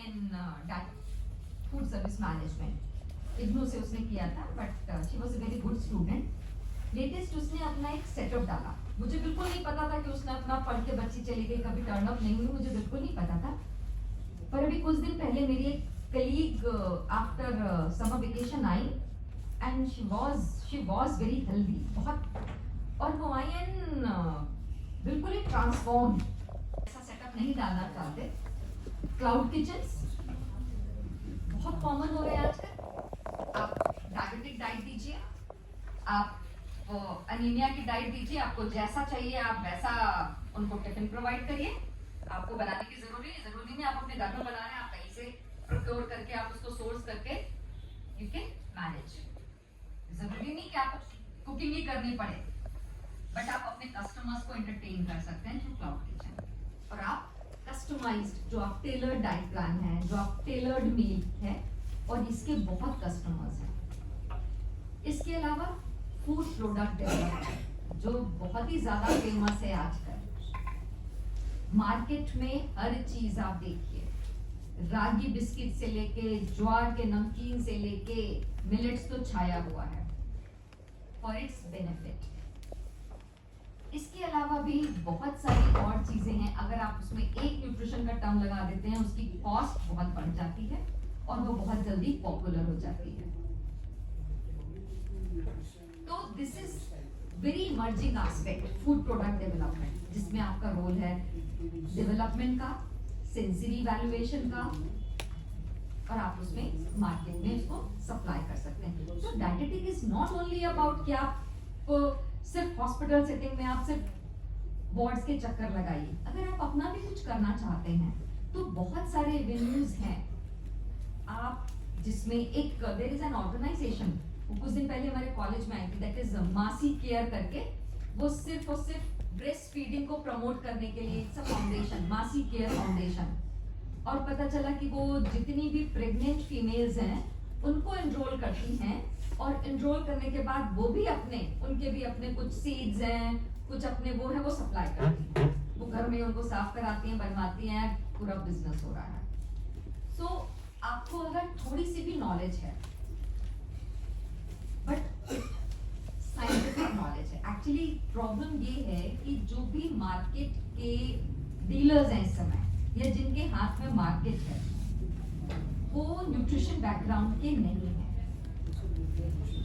in food service management. IGNOU से उसने किया था, but she was a very good student. Latest उसने अपना एक सेटअप डाला। मुझे बिल्कुल नहीं पता था कि उसने अपना पढ़ के बच्ची चली गई, कभी टर्न अप नहीं हुई, मुझे बिल्कुल नहीं पता था। पर अभी कुछ दिन पहले मेरी एक colleague after summer vacation I and she was very healthy, बहुत, और हवाईयन बिल्कुल ही ट्रांसफॉर्म। ऐसा सेटअप नहीं डालना चाहते। क्लाउड किचन्स बहुत कॉमन हो रहे हैं आजकल। आप डायबिटिक डाइट दीजिए, आप अनीमिया की डाइट दीजिए, आपको जैसा चाहिए आप वैसा उनको टिफिन प्रोवाइड करिए। आपको बनाने की जरूरी नहीं, आप अपने घर में बना रहे हैं, आप कहीं से प्रोक्योर करके आप उसको सोर्स करके यू कैन मैनेज। जरूरी नहीं कि आप कुकिंग ही करनी पड़े, बट आप अपने कस्टमर्स को एंटरटेन कर सकते हैं थ्रू क्लाउड किचन। और आप कस्टमाइज्ड, जो आप टेलर्ड डाइट प्लान है, जो आप टेलर्ड मील है, और इसके बहुत कस्टमर्स हैं। इसके अलावा फूड प्रोडक्ट डेवलपमेंट जो बहुत ही ज्यादा फेमस है आजकल। मार्केट में हर चीज आप देखिए, रागी बिस्किट से लेके ज्वार के नमकीन से लेके मिलेट्स तो छाया हुआ है फॉर इट्स बेनिफिट। इसके अलावा भी बहुत सारी और चीजें हैं। अगर आप उसमें एक न्यूट्रिशन का टर्म लगा देते हैं, उसकी कॉस्ट बहुत बढ़ जाती है और वो बहुत जल्दी पॉपुलर हो जाती है। तो this is very emerging aspect food product development, जिसमें आपका रोल है डेवलपमेंट का, सेंसरी वैल्यूएशन का, और आप उसमें मार्केट में उसको सप्लाई कर सकते हैं। तो dietetic is not only about कि आप सिर्फ हॉस्पिटल सेटिंग में आप सिर्फ वार्ड्स के चक्कर लगाइए। अगर आप अपना भी कुछ करना चाहते हैं तो बहुत सारे एवेन्यूज हैं आप जिसमें एक देयर इज एन ऑर्गेनाइजेशन, वो कुछ दिन पहले हमारे कॉलेज में आई थी, दैट इज मासी केयर करके। वो सिर्फ और सिर्फ ब्रेस्ट फीडिंग को प्रमोट करने के लिए इट्स अ फाउंडेशन, मासी केयर फाउंडेशन। और पता चला कि वो जितनी भी प्रेग्नेंट फीमेल्स हैं उनको एनरोल करती हैं, और एनरोल करने के बाद वो भी उनके भी अपने कुछ सीड्स हैं, कुछ अपने वो है, वो सप्लाई करती हैं। वो घर में उनको साफ कराती हैं, बनवाती हैं, पूरा बिजनेस हो रहा है। सो आपको अगर थोड़ी सी भी नॉलेज है, बट साइंटिफिक नॉलेज है, एक्चुअली प्रॉब्लम ये है कि जो भी मार्केट के डीलर्स हैं इस समय, या जिनके हाथ में मार्केट है, वो न्यूट्रिशन बैकग्राउंड के नहीं है।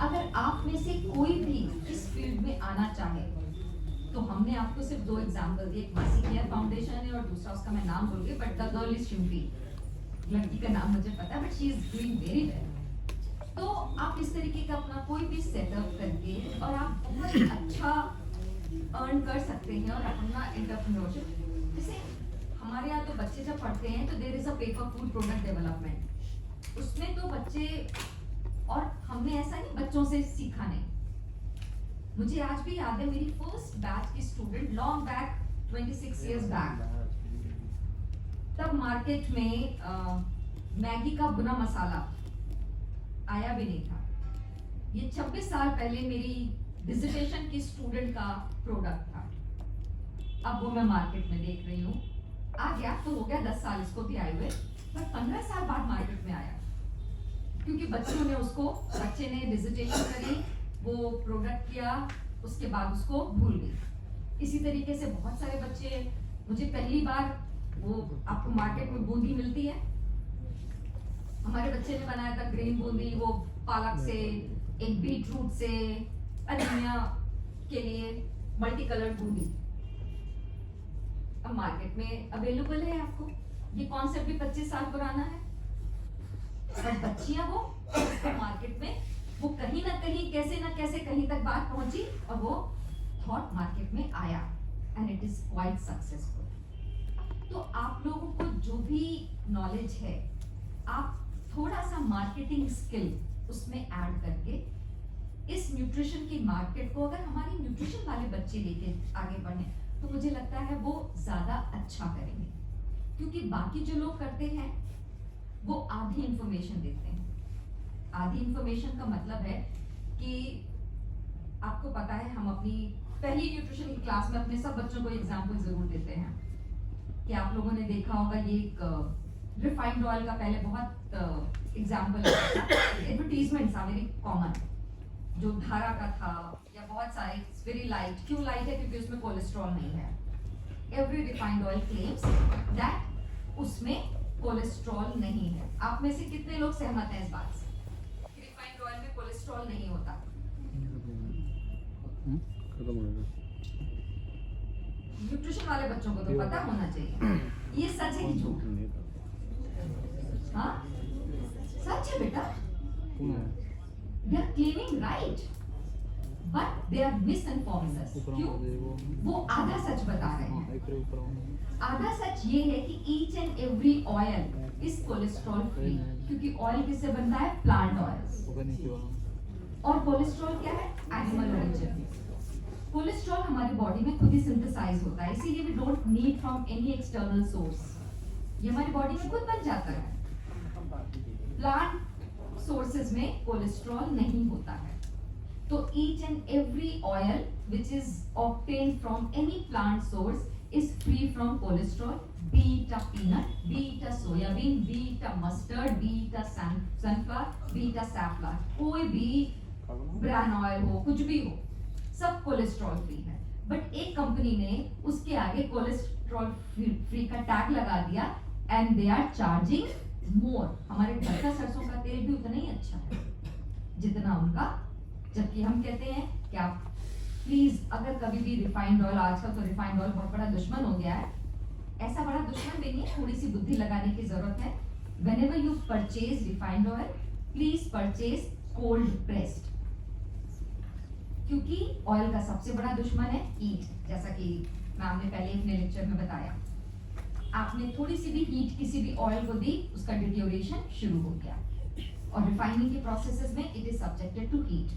अगर आप में से कोई भी इस फील्ड में आना चाहे तो हमने आपको सिर्फ 2 एग्जांपल दिए, एक मासी केयर फाउंडेशन है और दूसरा उसका मैं नाम भूल गई, but the girl is Shimpi. लड़की का नाम मुझे पता है, but she is doing very well. तो आप इस तरीके का अपना कोई भी सेटअप करके और आप बहुत अच्छा अर्न कर सकते हैं और अपना एंटरप्रेन्योरशिप। जैसे हमारे यहाँ तो बच्चे जब पढ़ते हैं तो there is a paper food product development, उसमें तो बच्चे, और हमने ऐसा नहीं बच्चों से सीखा नहीं। मुझे आज भी याद है मेरी फर्स्ट बैच की student, long back 26 years back, तब मार्केट में मैगी का बुना मसाला आया भी नहीं था। ये 26 साल पहले मेरी डिजिटेशन की स्टूडेंट का प्रोडक्ट था। अब वो मैं मार्केट में देख रही हूँ, आ गया तो हो गया 10 साल इसको भी आए हुए, पर 15 साल बाद मार्केट में आया, क्योंकि बच्चों ने बच्चे ने विजिटेशन करी, वो प्रोडक्ट किया, उसके बाद उसको भूल गई। इसी तरीके से बहुत सारे बच्चे, मुझे पहली बार, वो आपको मार्केट में बूंदी मिलती है, हमारे बच्चे ने बनाया था ग्रीन बूंदी, वो पालक से, एक बीटरूट से, अनीमिया के लिए मल्टी कलर्ड बूंदी अब मार्केट में अवेलेबल है आपको। ये कॉन्सेप्ट भी 25 साल पुराना है, पर बच्चियां वो मार्केट में, वो कहीं ना कहीं कैसे ना कैसे कहीं तक बात पहुंची और वो थॉट मार्केट में आया, and it is quite successful. तो आप लोगों को जो भी नॉलेज है, आप थोड़ा सा मार्केटिंग स्किल उसमें ऐड करके इस न्यूट्रिशन की मार्केट को, अगर हमारे न्यूट्रिशन वाले बच्चे लेके आगे बढ़े तो मुझे लगता है वो ज्यादा अच्छा करेंगे। क्योंकि बाकी जो लोग करते हैं वो आधी इंफॉर्मेशन देते हैं। आधी इंफॉर्मेशन का मतलब है कि आपको पता है, हम अपनी पहली न्यूट्रिशन की क्लास में अपने सब बच्चों को एग्जाम्पल जरूर देते हैं कि आप लोगों ने देखा होगा, ये एक रिफाइंड ऑयल का पहले बहुत example advertisements are very common, जो धारा का था या बहुत सारे वेरी लाइट। क्यों लाइट है? क्योंकि उसमें कोलेस्ट्रॉल नहीं है। Every refined oil claims that उसमें कोलेस्ट्रॉल नहीं है। आप में से कितने लोग सहमत हैं इस बात से कि रिफाइंड ऑयल में कोलेस्ट्रॉल नहीं होता? न्यूट्रिशन वाले बच्चों को तो पता होना चाहिए। ये सच है कि झूठ? हाँ, सच है बेटा। They are claiming right, but they are misinforming us. क्यों? वो आधा सच बता रहे हैं। आधा सच ये है कि each and every oil is cholesterol free, क्योंकि ऑयल किससे बनता है? Plant oil. और कोलेस्ट्रॉल क्या है? Animal origin. कोलेस्ट्रॉल हमारी बॉडी में खुद ही सिंथेसाइज होता है, इसीलिए we don't need from any external source. ये हमारी बॉडी में खुद बन जाता है। प्लांट सोर्सेज में कोलेस्ट्रॉल नहीं होता है। तो each and every oil which is obtained from any plant source is free from cholesterol, be it a peanut, be it a soybean, be it a mustard, be it a sunflower, be it a safflower, कोई भी bran oil हो, कुछ भी हो, सब cholesterol free है। But एक company ने उसके आगे कोलेस्ट्रॉल फ्री का टैग लगा दिया and they are charging more. हमारे घर का सरसों का तेल भी उतना ही अच्छा है जितना उनका, जबकि हम कहते हैं कि आप प्लीज अगर कभी भी रिफाइंड ऑयल, आजकल तो रिफाइंड ऑयल बहुत बड़ा दुश्मन हो गया है, ऐसा बड़ा दुश्मन भी नहीं है, थोड़ी सी बुद्धि लगाने की जरूरत है। Whenever you purchase refined oil, please purchase cold pressed, क्योंकि ऑयल का सबसे बड़ा दुश्मन है हीट। जैसा कि मैम ने पहले अपने लेक्चर में बताया, आपने थोड़ी सी भी हीट किसी भी ऑयल को दी, उसका डिटोरिएशन शुरू हो गया। और रिफाइनिंग के प्रोसेसेस में it is subjected to heat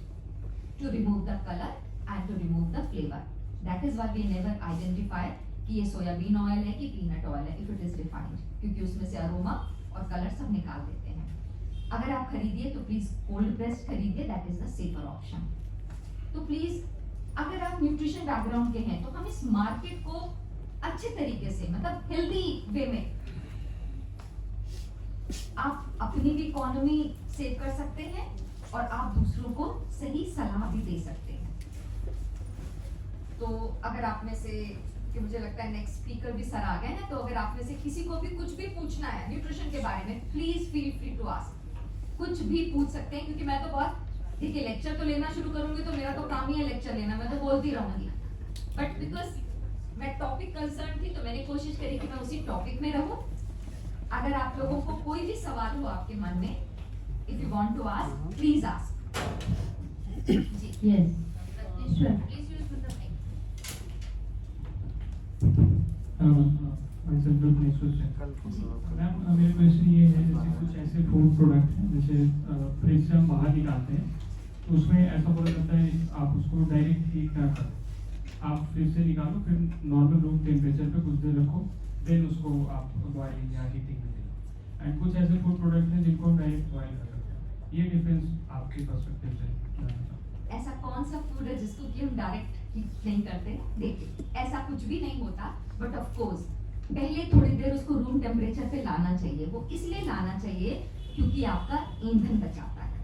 to remove the colour and to remove the flavour. That is why we never identify कि ये सोयाबीन ऑयल है कि पीनट ऑयल है इफ इट इज रिफाइंड, क्योंकि उसमें से अरोमा और कलर सब निकाल देते हैं। अगर आप खरीदिए तो प्लीज कोल्ड प्रेस्ड खरीदिए, that is the safer option. तो प्लीज अगर आप न्यूट्रिशन बैकग्राउंड के हैं तो हम इस मार्केट को अच्छे तरीके से, मतलब हेल्दी वे में आप अपनी भी इकोनॉमी सेव कर सकते हैं और आप दूसरों को सही सलाह भी दे सकते हैं। तो अगर आप में से, कि मुझे लगता है नेक्स्ट स्पीकर भी सर आ गए हैं, तो अगर आप में से किसी को भी कुछ भी पूछना है न्यूट्रिशन के बारे में, please feel free to ask. कुछ भी पूछ सकते हैं, क्योंकि मैं तो बहुत, देखिए लेक्चर तो लेना शुरू करूंगी तो मेरा तो काम ही है लेक्चर लेना, मैं तो बोलती रहूंगी। बट बिकॉज मैं टॉपिक कंसर्न थी तो मैंने कोशिश करी कि मैं उसी टॉपिक में रहूं। अगर आप लोगों को कोई भी सवाल हो आपके मन में, if you want to ask, please ask. जी yes sure. Please use the mic. Ma'am मेरा क्वेश्चन ये है, जैसे कुछ ऐसे फूड प्रोडक्ट हैं जैसे फ्रिज से हम बाहर निकालते हैं तो उसमें ऐसा बोला जाता है आप उसको डायरेक्ट हीट ना करो, आप फ्रिज से निकालो, फिर नॉर्मल रूम टेम्परेचर पे कुछ देर रखो, देन उसको आप बॉइलिंग या हीटिंग में दें। एंड कुछ ऐसे फूड प्रोडक्ट हैं जिनको हम डायरेक्ट बॉइल कर सकते हैं। ये डिफरेंस आपके पर्सपेक्टिव से जानना चाहूँ। ऐसा कौन सा फूड है जिसको कि हम डायरेक्ट हीट नहीं करते? देखिए ऐसा कुछ भी नहीं होता, बट ऑफ कोर्स पहले थोड़ी देर उसको रूम टेम्परेचर पे लाना चाहिए। वो इसलिए लाना चाहिए क्योंकि आपका ईंधन बचाता है।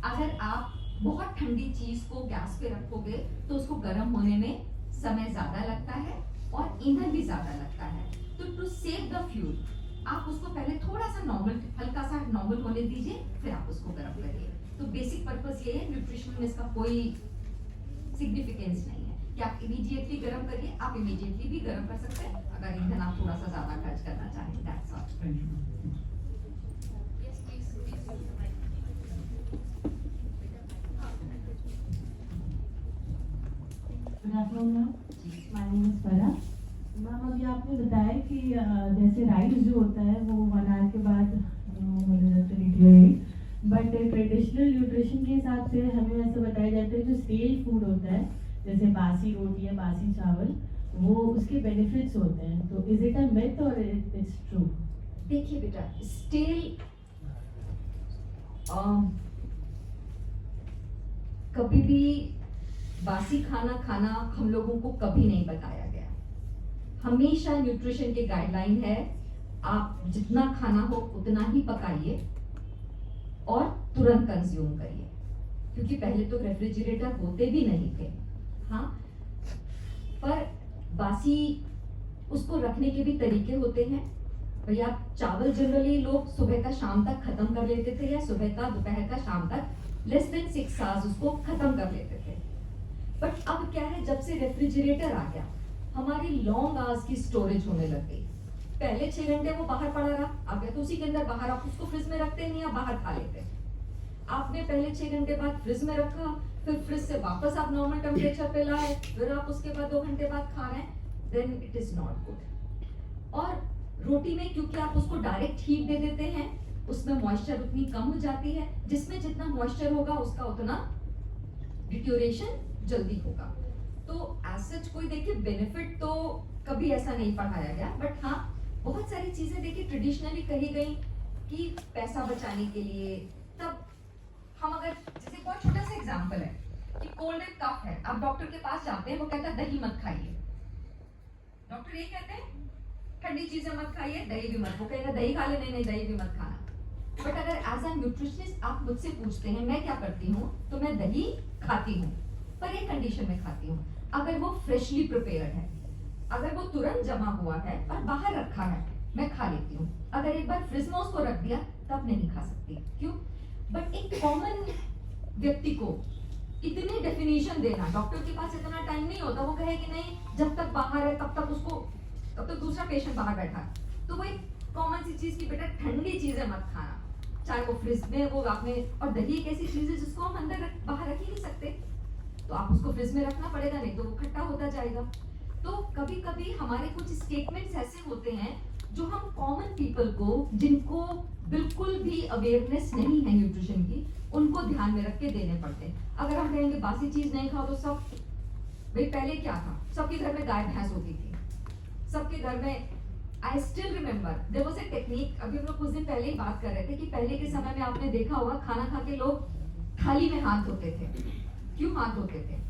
अगर आप बहुत ठंडी चीज को गैस पे रखोगे तो उसको गर्म होने में समय ज्यादा लगता है और ईंधन भी ज्यादा लगता है। तो टू सेव द फ्यूल आप उसको पहले थोड़ा सा नॉर्मल, हल्का सा नॉर्मल होने दीजिए, फिर आप उसको गर्म करिए। तो बेसिक पर्पस ये है, न्यूट्रिशन में इसका कोई सिग्निफिकेंस नहीं है कि आप इमीडिएटली गर्म करिए। आप इमीडिएटली भी गर्म कर सकते हैं अगर ईंधन आप थोड़ा सा ज्यादा खर्च करना चाहें। That's all. Thank you. Good afternoon ma'am, my name is फरा। मैम अभी आपने बताया कि जैसे राइस जो होता है वो 1 आवर के बाद होने लगता है डिटोरिएट, बट ट्रेडिशनल न्यूट्रिशन के हिसाब से हमें ऐसा बताया जाता है जो स्टेल फूड होता है जैसे बासी रोटी या बासी चावल, वो उसके बेनिफिट्स होते हैं। तो इज इट अ मिथ और इट्स ट्रू? देखिए बेटा, स्टेल कभी भी बासी खाना खाना हम लोगों को कभी नहीं बताया गया। हमेशा न्यूट्रिशन के गाइडलाइन है आप जितना खाना हो उतना ही पकाइए और तुरंत कंज्यूम करिए, क्योंकि पहले तो रेफ्रिजरेटर होते भी नहीं थे। हाँ, पर बासी उसको रखने के भी तरीके होते हैं। भैया चावल जनरली लोग सुबह का शाम तक खत्म कर लेते थे, या सुबह का दोपहर का शाम तक लेस देन 6 आवर्स उसको खत्म कर लेते थे। बट अब क्या है, जब से रेफ्रिजरेटर आ गया हमारी लॉन्ग आवर्स की स्टोरेज होने लग गई। पहले 6 घंटे वो बाहर पड़ा रहा, अब तो उसी के अंदर बाहर आप उसको फ्रिज में रखते नहीं, आप बाहर खा लेते। आपने पहले 6 घंटे बाद फ्रिज में रखा, फिर फ्रिज से वापस आप नॉर्मल टेम्परेचर पे लाए, फिर आप उसके बाद 2 घंटे बाद खा रहे हैं, then it is not good. और रोटी में क्योंकि आप उसको डायरेक्ट हीट दे देते हैं, उसमें मॉइस्चर उतनी कम हो जाती है, जिसमें जितना मॉइस्चर होगा उसका उतना डिट्योरेशन जल्दी होगा। तो एज सच कोई देखिए बेनिफिट तो कभी ऐसा नहीं पढ़ाया गया, बट हाँ बहुत सारी चीजें देखिए ट्रेडिशनली कही गई कि पैसा बचाने के लिए। तब हम अगर जैसे बहुत छोटा सा एग्जांपल है कि कोल्ड एंड कफ है, आप डॉक्टर के पास जाते हैं, वो कहता है दही मत खाइए। डॉक्टर ये कहते हैं ठंडी चीजें मत खाइए, दही भी मत, वो कहेगा दही खा ले, नहीं नहीं दही भी मत खाना। बट अगर एज अ न्यूट्रिशनिस्ट आप मुझसे पूछते हैं मैं क्या करती हूँ, तो मैं दही खाती हूँ, पर एक कंडीशन में खाती हूँ, अगर वो फ्रेशली प्रिपेयर्ड है, अगर वो तुरंत जमा हुआ है और बाहर रखा है, मैं खा लेती हूँ। अगर एक बार फ्रिज में उसको रख दिया तब नहीं खा सकती। क्यों? बट एक कॉमन व्यक्ति को इतनी डेफिनेशन देना, डॉक्टर के पास इतना टाइम नहीं होता, वो कहे कि नहीं जब तक बाहर है तब तक दूसरा पेशेंट बाहर बैठा है। तो वो एक कॉमन सी चीज की बेटा ठंडी चीजें मत खाना, चाहे वो फ्रिज में वो आपने, और दही एक ऐसी चीज है जिसको हम बाहर रख ही नहीं सकते, तो आप उसको फ्रिज में रखना पड़ेगा, नहीं तो वो खट्टा होता जाएगा। तो कभी कभी हमारे कुछ स्टेटमेंट्स ऐसे होते हैं जो हम कॉमन पीपल को, जिनको बिल्कुल भी अवेयरनेस नहीं है न्यूट्रिशन की, उनको ध्यान में रख के देने पड़ते हैं। अगर हम कहेंगे बासी चीज नहीं खाओ, तो सब भाई पहले क्या था, सबके घर में गाय भैंस होती थी, सबके घर में, I still remember there was a technique, अभी हम लोग कुछ दिन पहले ही बात कर रहे थे कि पहले के समय में आपने देखा होगा खाना खा के लोग थाली में हाथ धोते थे। क्यों हाथ धोते थे?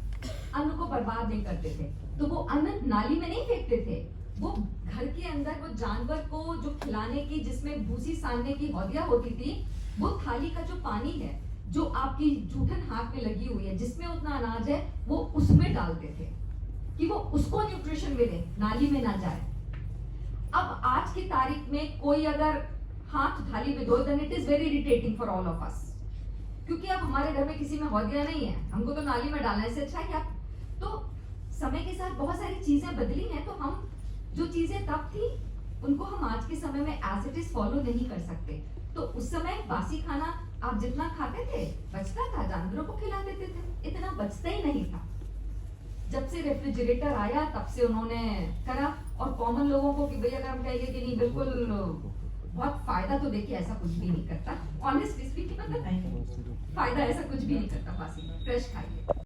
अन्न को बर्बाद नहीं करते थे, तो वो अन्न नाली में नहीं फेंकते थे, वो घर के अंदर वो जानवर को जो खिलाने की, जिसमें भूसी सानने की हौदिया होती थी, वो थाली का जो पानी है, जो आपकी जूठन हाथ में लगी हुई है, जिसमें उतना अनाज है, वो उसमें डालते थे कि वो उसको न्यूट्रिशन मिले, नाली में ना जाए। अब आज की तारीख में कोई अगर हाथ थाली में धो, then it is very irritating for all of us, क्योंकि अब हमारे घर में किसी में हौदिया नहीं है, हमको तो नाली में डालना है, इससे अच्छा है क्या। तो समय के साथ बहुत सारी चीजें बदली हैं, तो हम जो चीजें तब थी उनको हम आज के समय में एज इट इज फॉलो नहीं कर सकते। तो उस समय बासी खाना आप जितना खाते थे बचता था, जानवरों को खिला देते थे, इतना बचता ही नहीं था। जब से रेफ्रिजरेटर आया तब से उन्होंने करा, और कॉमन लोगों को कि भाई अगर हम कहेंगे कि नहीं बिल्कुल बहुत फायदा, तो देखिए ऐसा कुछ भी नहीं करता, ऑनेस्टली स्पीकिंग, मतलब फायदा ऐसा कुछ भी नहीं करता बासी, फ्रेश खाइए।